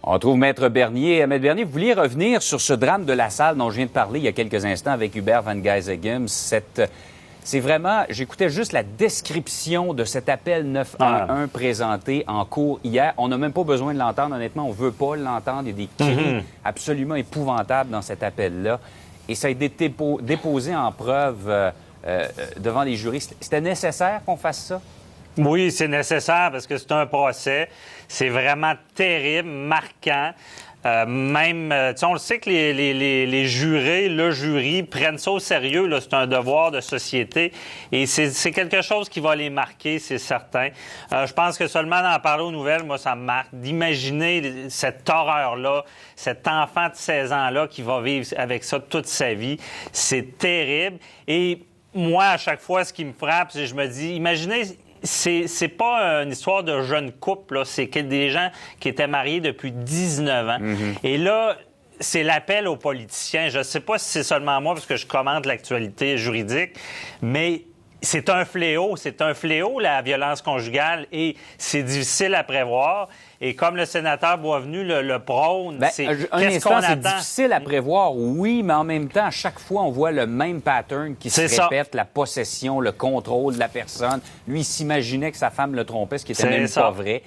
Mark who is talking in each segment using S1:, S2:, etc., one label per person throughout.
S1: On retrouve Maître Bernier. Maître Bernier, vous vouliez revenir sur ce drame de la salle dont je viens de parler il y a quelques instants avec Hubert Van Gijsegem. C'est vraiment, j'écoutais juste la description de cet appel 911 présenté en cours hier. On n'a même pas besoin de l'entendre, honnêtement, on ne veut pas l'entendre. Il y a des cris absolument épouvantables dans cet appel-là. Et ça a été déposé en preuve devant les jurys. C'était nécessaire qu'on fasse ça?
S2: Oui, c'est nécessaire parce que c'est un procès. C'est vraiment terrible, marquant. On le sait que les jurés, le jury, prennent ça au sérieux. Là, c'est un devoir de société. Et c'est quelque chose qui va les marquer, c'est certain. Je pense que seulement d'en parler aux nouvelles, moi, ça me marque. D'imaginer cette horreur-là, cet enfant de 16 ans-là qui va vivre avec ça toute sa vie. C'est terrible. Et moi, à chaque fois, ce qui me frappe, c'est que je me dis, imaginez... C'est pas une histoire de jeune couple, là. C'est des gens qui étaient mariés depuis 19 ans. Et là, c'est l'appel aux politiciens. Je sais pas si c'est seulement moi, parce que je commente l'actualité juridique, mais c'est un fléau. C'est un fléau, la violence conjugale, et c'est difficile à prévoir. Et comme le sénateur Boisvenu le prône, c'est qu'est-ce qu'on attend?
S1: C'est difficile à prévoir, oui, mais en même temps, à chaque fois, on voit le même pattern qui se répète, la possession, le contrôle de la personne. Lui, il s'imaginait que sa femme le trompait, ce qui était même pas vrai.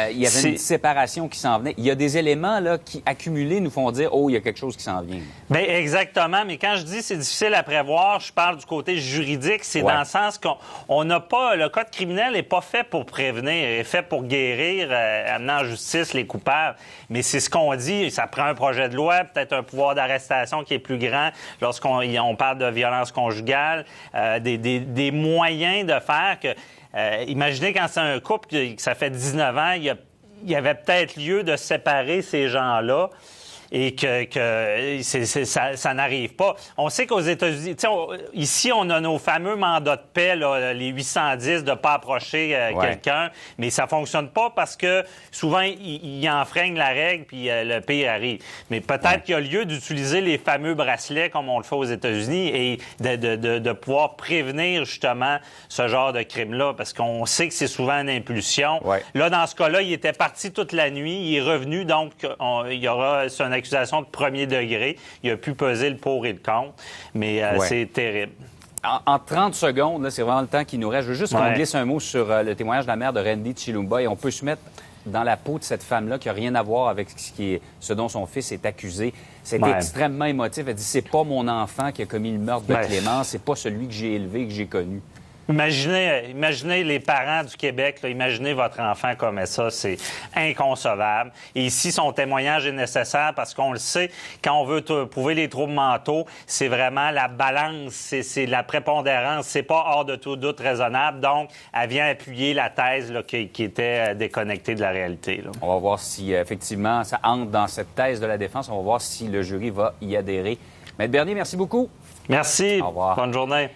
S1: Il y avait une séparation qui s'en venait. Il y a des éléments là qui, accumulés, nous font dire « Oh, il y a quelque chose qui s'en vient. »
S2: Bien, exactement. Mais quand je dis c'est difficile à prévoir, je parle du côté juridique. C'est dans le sens qu'on n'a pas... Le code criminel n'est pas fait pour prévenir. Il est fait pour guérir, amener en justice les coupables. Mais c'est ce qu'on dit. Ça prend un projet de loi, peut-être un pouvoir d'arrestation qui est plus grand lorsqu'on parle de violence conjugale, des moyens de faire que... imaginez quand c'est un couple que ça fait 19 ans, il y avait peut-être lieu de séparer ces gens-là et que ça n'arrive pas. On sait qu'aux États-Unis, ici, on a nos fameux mandats de paix, là, les 810, de ne pas approcher quelqu'un, mais ça fonctionne pas parce que souvent, ils enfreignent la règle puis le pire arrive. Mais peut-être qu'il y a lieu d'utiliser les fameux bracelets comme on le fait aux États-Unis et de pouvoir prévenir justement ce genre de crime-là parce qu'on sait que c'est souvent une impulsion. Là, dans ce cas-là, il était parti toute la nuit, il est revenu, donc il y aura une accusation de premier degré. Il a pu peser le pour et le contre, mais c'est terrible.
S1: En 30 secondes, là, c'est vraiment le temps qui nous reste. Je veux juste qu'on glisse un mot sur le témoignage de la mère de Randy Chilumba et on peut se mettre dans la peau de cette femme-là qui n'a rien à voir avec ce dont son fils est accusé. C'était extrêmement émotif. Elle dit, c'est pas mon enfant qui a commis le meurtre de Clémence, c'est pas celui que j'ai élevé, que j'ai connu.
S2: Imaginez les parents du Québec, là, imaginez votre enfant comme ça, c'est inconcevable. Et ici, son témoignage est nécessaire parce qu'on le sait, quand on veut prouver les troubles mentaux, c'est vraiment la balance, c'est la prépondérance, c'est pas hors de tout doute raisonnable. Donc, elle vient appuyer la thèse là, qui était déconnectée de la réalité. Là.
S1: On va voir si, effectivement, ça entre dans cette thèse de la défense. On va voir si le jury va y adhérer. Maître Bernier, merci beaucoup.
S2: Merci.
S1: Au revoir.
S2: Bonne journée.